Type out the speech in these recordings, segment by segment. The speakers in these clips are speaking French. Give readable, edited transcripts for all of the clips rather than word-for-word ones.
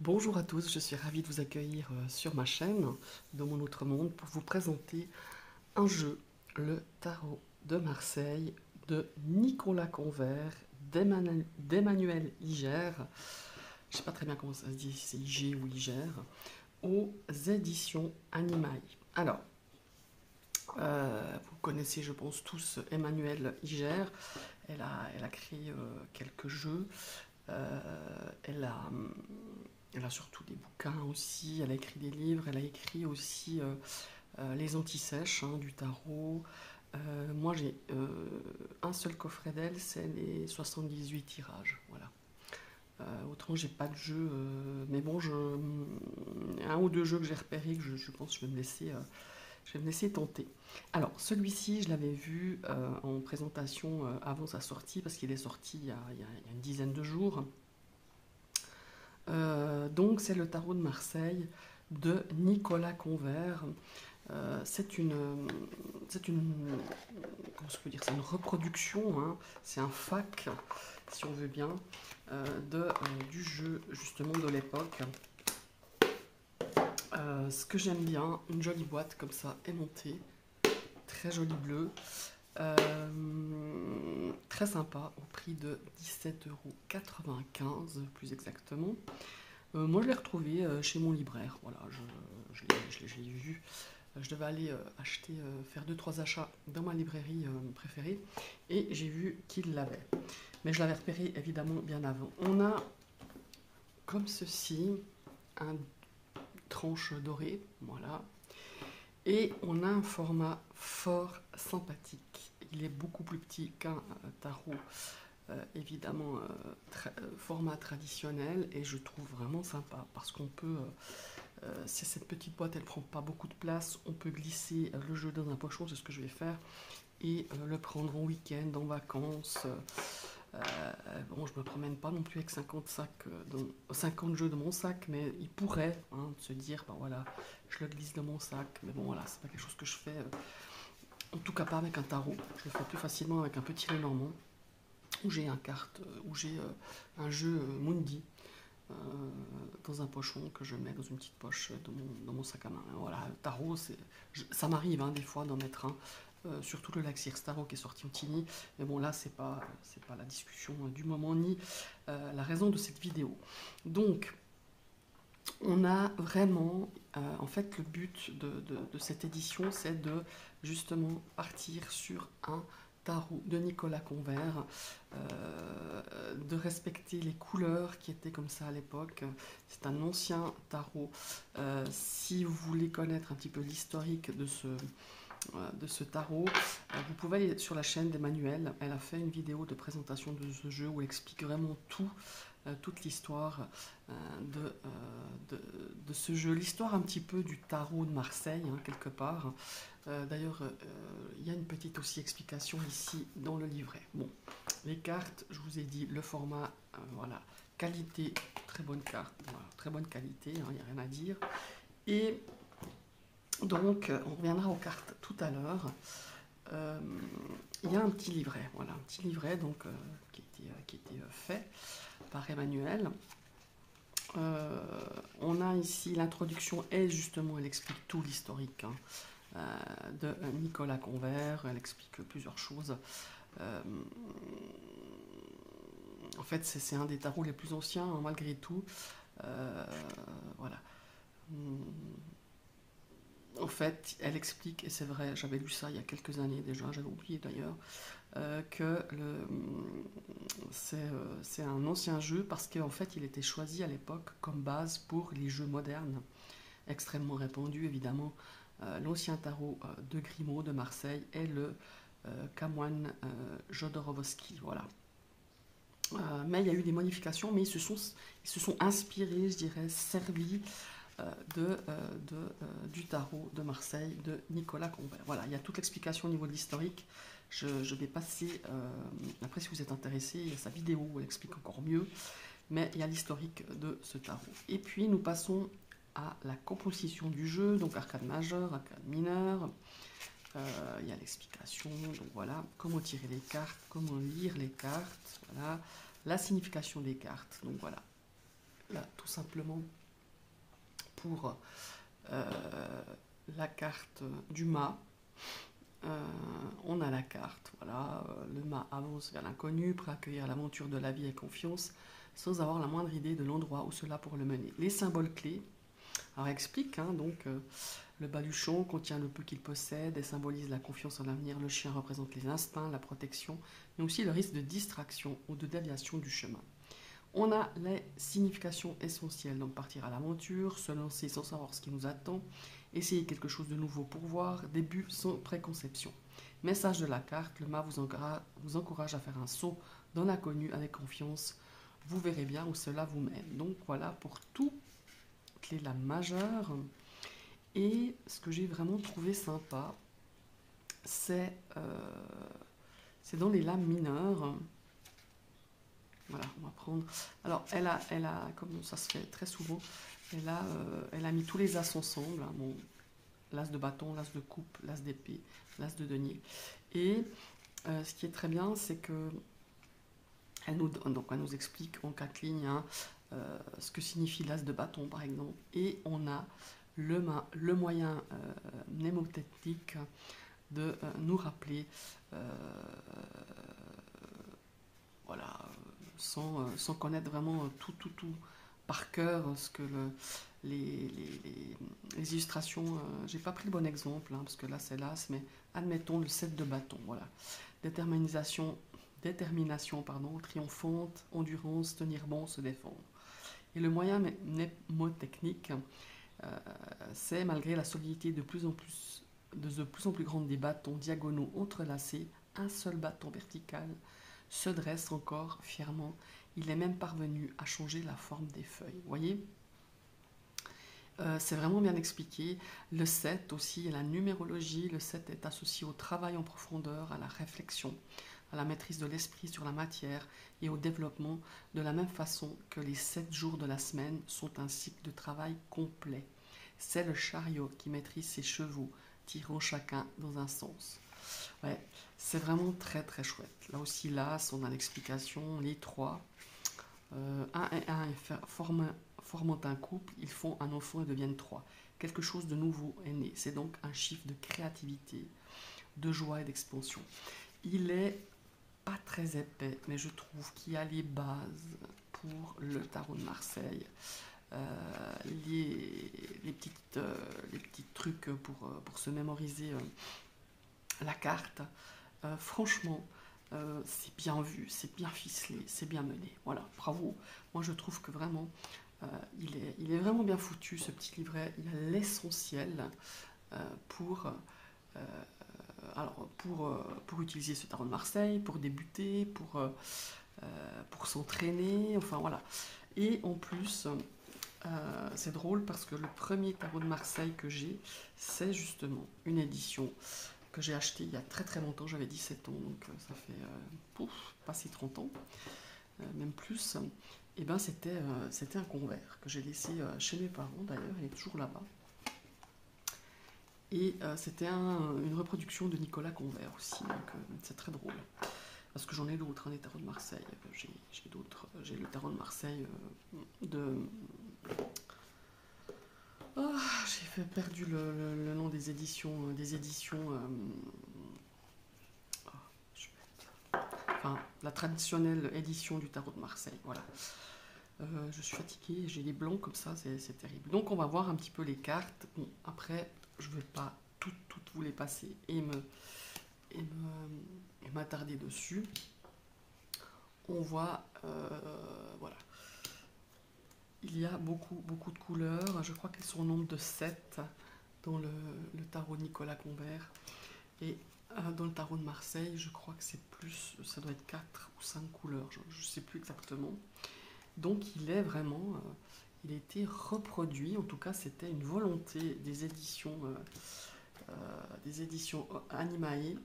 Bonjour à tous, je suis ravie de vous accueillir sur ma chaîne dans mon autre monde pour vous présenter un jeu, le Tarot de Marseille de Nicolas Convert, d'Emmanuel Iger, je ne sais pas très bien comment ça se dit, si c'est Iger ou Iger, aux éditions Animaï. Alors, vous connaissez je pense tous Emmanuel Iger, elle a créé quelques jeux, euh, elle a elle a surtout des bouquins aussi, elle a écrit des livres, elle a écrit aussi Les Antisèches du tarot. Moi j'ai un seul coffret d'elle, c'est les 78 tirages. Voilà. Autrement j'ai pas de jeu, mais bon, un ou deux jeux que j'ai repérés que je pense que je vais me laisser tenter. Alors celui-ci je l'avais vu en présentation avant sa sortie, parce qu'il est sorti il y a une dizaine de jours. Donc c'est le tarot de Marseille de Nicolas Convert. C'est une, comment je peux dire, c'est une reproduction, hein, c'est un fac, si on veut bien, du jeu justement de l'époque. Ce que j'aime bien, une jolie boîte comme ça aimantée, très joli bleu, très sympa, au prix de 17,95 € plus exactement. Moi, je l'ai retrouvé chez mon libraire. Voilà, je l'ai vu. Je devais aller faire deux trois achats dans ma librairie préférée et j'ai vu qu'il l'avait. Mais je l'avais repéré évidemment bien avant. On a comme ceci un tranche dorée, voilà, et on a un format fort sympathique. Il est beaucoup plus petit qu'un tarot, évidemment format traditionnel, et je trouve vraiment sympa parce qu'on peut c'est cette petite boîte, elle prend pas beaucoup de place. On peut glisser le jeu dans un pochon, c'est ce que je vais faire, et le prendre en week-end, en vacances. Bon, je me promène pas non plus avec 50 jeux dans mon sac, mais il pourrait se dire, ben voilà, je le glisse dans mon sac. Mais bon, voilà, c'est pas quelque chose que je fais. En tout cas, pas avec un tarot. Je le fais plus facilement avec un petit Lenormand, où j'ai un jeu Mundi euh, dans un pochon que je mets dans une petite poche dans mon sac à main. Voilà, le tarot, ça m'arrive des fois d'en mettre un. Surtout le Laxir Tarot qui est sorti au Tini, mais bon là c'est pas la discussion du moment ni la raison de cette vidéo. Donc on a vraiment, en fait le but de cette édition c'est de justement partir sur un tarot de Nicolas Convert, de respecter les couleurs qui étaient comme ça à l'époque. C'est un ancien tarot. Si vous voulez connaître un petit peu l'historique de ce tarot, vous pouvez aller sur la chaîne d'Emmanuel. Elle a fait une vidéo de présentation de ce jeu où elle explique vraiment tout, toute l'histoire de ce jeu, l'histoire un petit peu du tarot de Marseille, quelque part. D'ailleurs, il y a une petite aussi explication ici dans le livret. Bon, les cartes, je vous ai dit, le format, voilà, qualité, très bonne carte, voilà, très bonne qualité, il n'y a rien à dire. Et donc, on reviendra aux cartes tout à l'heure. Il y a un petit livret, voilà, un petit livret donc, qui était fait par Emmanuel. On a ici l'introduction et justement elle explique tout l'historique de Nicolas Convert. Elle explique plusieurs choses. Euh, En fait, c'est un des tarots les plus anciens malgré tout. Voilà. En fait, elle explique, et c'est vrai, j'avais lu ça il y a quelques années déjà, j'avais oublié d'ailleurs, que c'est un ancien jeu parce qu'en fait il était choisi à l'époque comme base pour les jeux modernes, extrêmement répandus évidemment. L'ancien tarot de Grimaud de Marseille et le Kamwan Jodorowsky, voilà. Mais il y a eu des modifications, mais ils se sont inspirés, je dirais, servis du tarot de Marseille de Nicolas Convert. Voilà, il y a toute l'explication au niveau de l'historique. Je vais passer, après si vous êtes intéressé, il y a sa vidéo où elle explique encore mieux, mais il y a l'historique de ce tarot. Et puis nous passons à la composition du jeu, donc arcade majeur, arcade mineur. Il y a l'explication, donc voilà, comment tirer les cartes, comment lire les cartes, voilà, la signification des cartes, donc voilà, là, tout simplement pour la carte du mât. On a la carte, voilà, le mât avance vers l'inconnu, prêt à accueillir l'aventure de la vie avec confiance, sans avoir la moindre idée de l'endroit où cela pourrait le mener. Les symboles clés, alors explique, hein, donc le baluchon contient le peu qu'il possède et symbolise la confiance en l'avenir. Le chien représente les instincts, la protection, mais aussi le risque de distraction ou de déviation du chemin. On a les significations essentielles, donc partir à l'aventure, se lancer sans savoir ce qui nous attend, essayer quelque chose de nouveau pour voir, début sans préconception. Message de la carte, le mât vous encourage à faire un saut dans l'inconnu avec confiance. Vous verrez bien où cela vous mène. Donc voilà pour toutes les lames majeures. Et ce que j'ai vraiment trouvé sympa, c'est dans les lames mineures. Voilà, on va prendre. Alors, elle a, comme ça se fait très souvent, elle a mis tous les as ensemble. Hein, bon, l'as de bâton, l'as de coupe, l'as d'épée, l'as de denier. Et ce qui est très bien, c'est que elle nous explique en 4 lignes hein, ce que signifie l'as de bâton, par exemple. Et on a le moyen mnémotechnique de nous rappeler, voilà, sans connaître vraiment tout par cœur, ce que les illustrations, j'ai pas pris le bon exemple, hein, parce que là c'est l'as, mais admettons le 7 de bâton, voilà. Détermination, triomphante, endurance, tenir bon, se défendre. Et le moyen mnémotechnique, c'est malgré la solidité de plus en plus grande des bâtons diagonaux entrelacés, un seul bâton vertical se dresse encore fièrement. Il est même parvenu à changer la forme des feuilles. Vous voyez, c'est vraiment bien expliqué. Le 7 aussi, la numérologie. Le 7 est associé au travail en profondeur, à la réflexion, à la maîtrise de l'esprit sur la matière et au développement, de la même façon que les 7 jours de la semaine sont un cycle de travail complet. C'est le chariot qui maîtrise ses chevaux, tirant chacun dans un sens. Ouais, c'est vraiment très très chouette. Là aussi, l'as, on a l'explication, les 3. 1 et 1 formant un couple, ils font un enfant et deviennent 3. Quelque chose de nouveau est né. C'est donc un chiffre de créativité, de joie et d'expansion. Il est pas très épais, mais je trouve qu'il y a les bases pour le tarot de Marseille. Les petits trucs pour se mémoriser la carte. Franchement, c'est bien vu, c'est bien ficelé, c'est bien mené. Voilà, bravo. Moi, je trouve que vraiment, il est vraiment bien foutu, ce petit livret. Il a l'essentiel pour utiliser ce tarot de Marseille, pour débuter, pour s'entraîner, enfin voilà. Et en plus, c'est drôle parce que le premier tarot de Marseille que j'ai, c'est justement une édition que j'ai acheté il y a très très longtemps, j'avais 17 ans, donc ça fait passé 30 ans, même plus. Et ben c'était un convert que j'ai laissé chez mes parents d'ailleurs, il est toujours là-bas. Et c'était une reproduction de Nicolas Convert aussi, donc c'est très drôle. Parce que j'en ai d'autres, hein, des tarots de Marseille. J'ai d'autres. J'ai le tarot de Marseille de... Oh, j'ai perdu le nom des éditions. Enfin, la traditionnelle édition du tarot de Marseille. Voilà. Je suis fatiguée, j'ai les blancs comme ça, c'est terrible. Donc on va voir un petit peu les cartes. Bon, après, je ne vais pas toutes vous les passer et m'attarder dessus. On voit, voilà. Il y a beaucoup de couleurs. Je crois qu'elles sont au nombre de 7 dans le tarot de Nicolas Convert. Et dans le tarot de Marseille, je crois que c'est plus, ça doit être 4 ou 5 couleurs, je ne sais plus exactement. Donc il est vraiment, il a été reproduit, en tout cas c'était une volonté des éditions Animae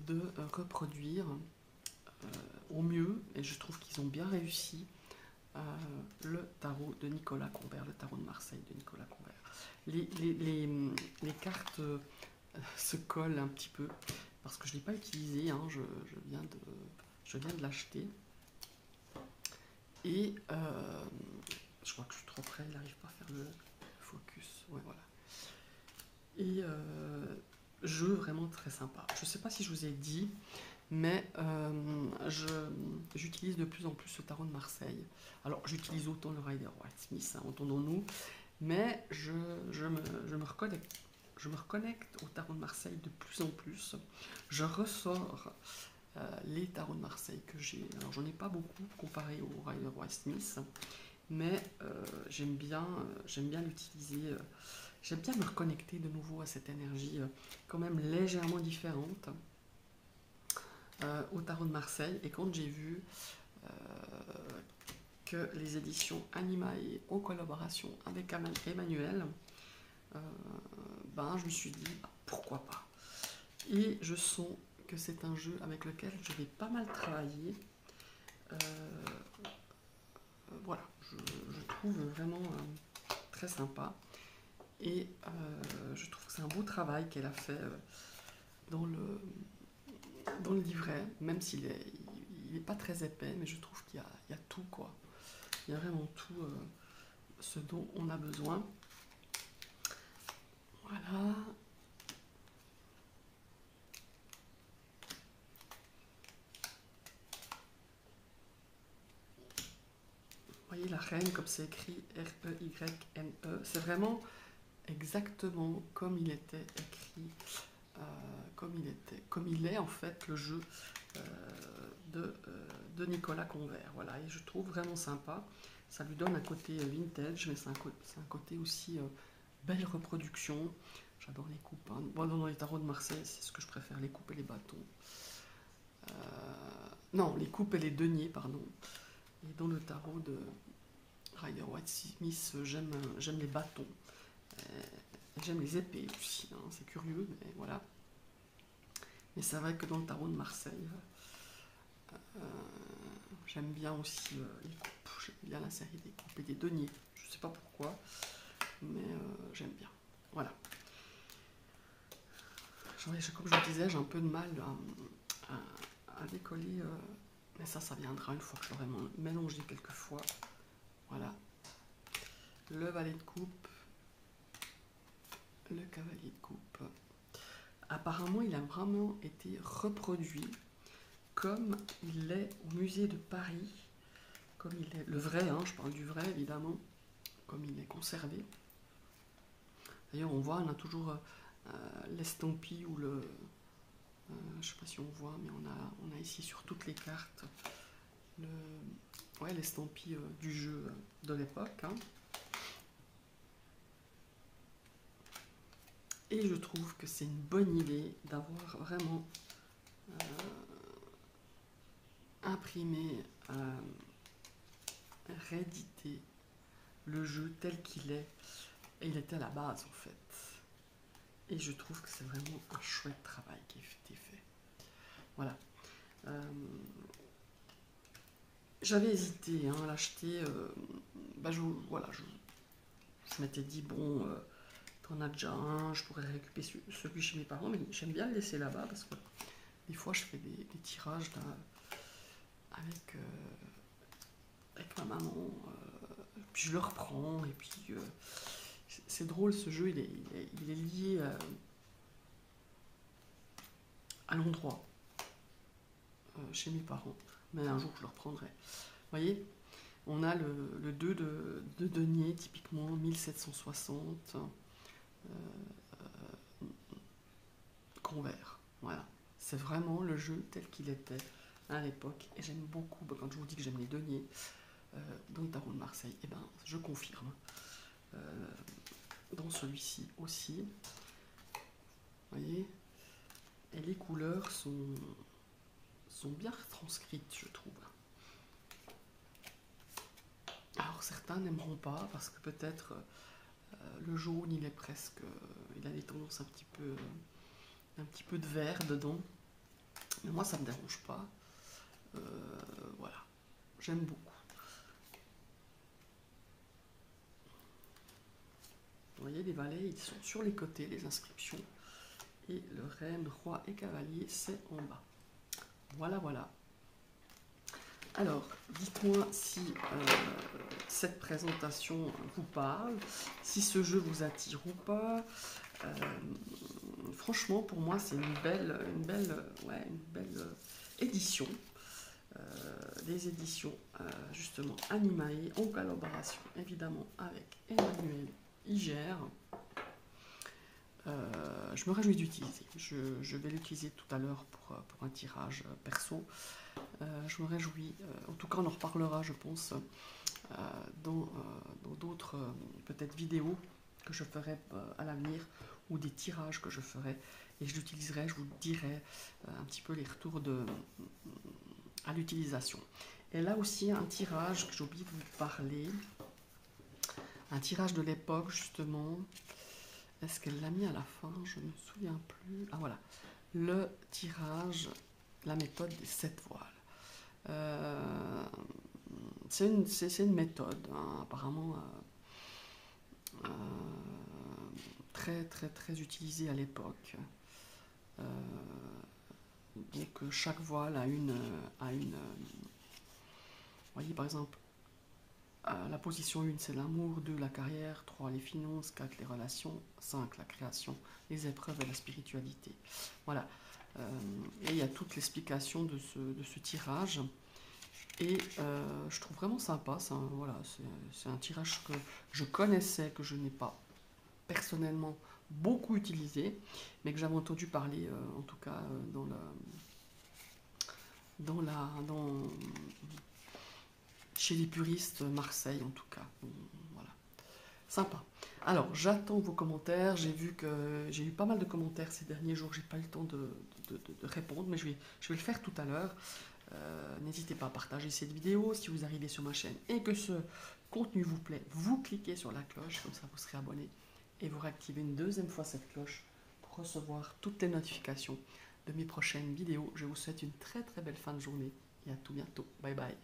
de reproduire au mieux, et je trouve qu'ils ont bien réussi, le tarot de Nicolas Convert, le tarot de Marseille de Nicolas Convert. Les cartes se collent un petit peu, parce que je ne l'ai pas utilisé, hein, je viens de l'acheter. Et Je crois que je suis trop près, il n'arrive pas à faire le focus. Ouais, voilà. Et jeu vraiment très sympa. Je ne sais pas si je vous ai dit, mais j'utilise de plus en plus ce tarot de Marseille. Alors, j'utilise autant le Rider-Waite-Smith, hein, entendons-nous, mais je me reconnecte au tarot de Marseille de plus en plus. Je ressors les tarots de Marseille que j'ai. Alors, j'en ai pas beaucoup comparé au Rider-Waite-Smith, mais j'aime bien l'utiliser. J'aime bien me reconnecter de nouveau à cette énergie quand même légèrement différente au tarot de Marseille. Et quand j'ai vu que les éditions Animae en collaboration avec Emmanuel, je me suis dit pourquoi pas. Et je sens que c'est un jeu avec lequel je vais pas mal travailler. Voilà, je trouve vraiment très sympa. Et je trouve que c'est un beau travail qu'elle a fait dans le livret, même s'il n'est pas très épais, mais je trouve qu'il y a tout, quoi. Il y a vraiment tout ce dont on a besoin. Voilà. Vous voyez la reine, comme c'est écrit R-E-Y-N-E, c'est vraiment exactement comme il était écrit, comme il est en fait le jeu de Nicolas Convert. Voilà, et je trouve vraiment sympa. Ça lui donne un côté vintage, mais c'est un côté aussi belle reproduction. J'adore les coupes. Hein. Bon, dans les tarots de Marseille, c'est ce que je préfère, les coupes et les bâtons. Non, les coupes et les deniers, pardon. Et dans le tarot de Rider-Waite-Smith, j'aime les bâtons. J'aime les épées aussi, hein. C'est curieux, mais voilà. Mais c'est vrai que dans le tarot de Marseille, j'aime bien aussi les coupes. J'aime bien la série des coupes et des deniers. Je ne sais pas pourquoi, mais j'aime bien. Voilà. Comme je vous disais, j'ai un peu de mal à décoller, mais ça viendra une fois que je l'aurai mélangé quelques fois. Voilà. Le valet de coupe, le cavalier de coupe. Apparemment, il a vraiment été reproduit comme il est au musée de Paris, comme il est, le vrai, hein, je parle du vrai évidemment, comme il est conservé. D'ailleurs, on voit, on a toujours l'estampille ou le... je ne sais pas si on voit, mais on a ici sur toutes les cartes l'estampille du jeu de l'époque. Hein. Et je trouve que c'est une bonne idée d'avoir vraiment imprimé, réédité le jeu tel qu'il est. Et il était à la base en fait. Et je trouve que c'est vraiment un chouette travail qui a été fait. Voilà. J'avais hésité à l'acheter. Je m'étais dit, bon, t'en as déjà un, je pourrais récupérer celui chez mes parents, mais j'aime bien le laisser là-bas parce que des fois je fais des tirages là, avec ma maman, puis je le reprends, et puis c'est drôle, ce jeu, il est lié à l'endroit, chez mes parents, mais un jour je le reprendrai. Vous voyez, on a le 2 de denier, typiquement 1760, Convert. Voilà, c'est vraiment le jeu tel qu'il était à l'époque, et j'aime beaucoup, quand je vous dis que j'aime les deniers, dans le tarot de Marseille, et ben je confirme. Dans celui-ci aussi, vous voyez, et les couleurs sont bien retranscrites, je trouve. Alors certains n'aimeront pas parce que peut-être le jaune il est presque, il a des tendances un petit peu de vert dedans, mais moi ça me dérange pas. Voilà, j'aime beaucoup. Vous voyez, les valets ils sont sur les côtés, les inscriptions, et le reine, roi et cavalier c'est en bas. Voilà, voilà. Alors, dites-moi si cette présentation vous parle, si ce jeu vous attire ou pas. Euh, Franchement, pour moi, c'est une belle édition. Des éditions justement Animae en collaboration évidemment avec Emmanuel Iger. Je me réjouis d'utiliser. Je vais l'utiliser tout à l'heure pour un tirage perso. Je me réjouis. En tout cas, on en reparlera, je pense, dans d'autres peut-être vidéos que je ferai à l'avenir ou des tirages que je ferai. Et je l'utiliserai, je vous dirai un petit peu les retours à l'utilisation. Et là aussi, un tirage que j'ai oublié de vous parler. Un tirage de l'époque, justement. Est-ce qu'elle l'a mis à la fin? Je ne me souviens plus. Ah voilà, le tirage, la méthode des 7 voiles. C'est une méthode, hein, apparemment euh, très très très utilisée à l'époque. Donc chaque voile a une vous voyez par exemple, la position 1 c'est l'amour, 2 la carrière, 3 les finances, 4 les relations, 5 la création, les épreuves et la spiritualité. Voilà. Et il y a toute l'explication de ce tirage. Et je trouve vraiment sympa. Voilà, c'est un tirage que je connaissais, que je n'ai pas personnellement beaucoup utilisé, mais que j'avais entendu parler, en tout cas, chez les puristes Marseille, en tout cas. Voilà. Sympa. Alors, j'attends vos commentaires. J'ai vu que j'ai eu pas mal de commentaires ces derniers jours. J'ai pas eu le temps de répondre, mais je vais le faire tout à l'heure. N'hésitez pas à partager cette vidéo si vous arrivez sur ma chaîne et que ce contenu vous plaît. Vous cliquez sur la cloche, comme ça vous serez abonné et vous réactivez une deuxième fois cette cloche pour recevoir toutes les notifications de mes prochaines vidéos. Je vous souhaite une très très belle fin de journée et à tout bientôt. Bye bye.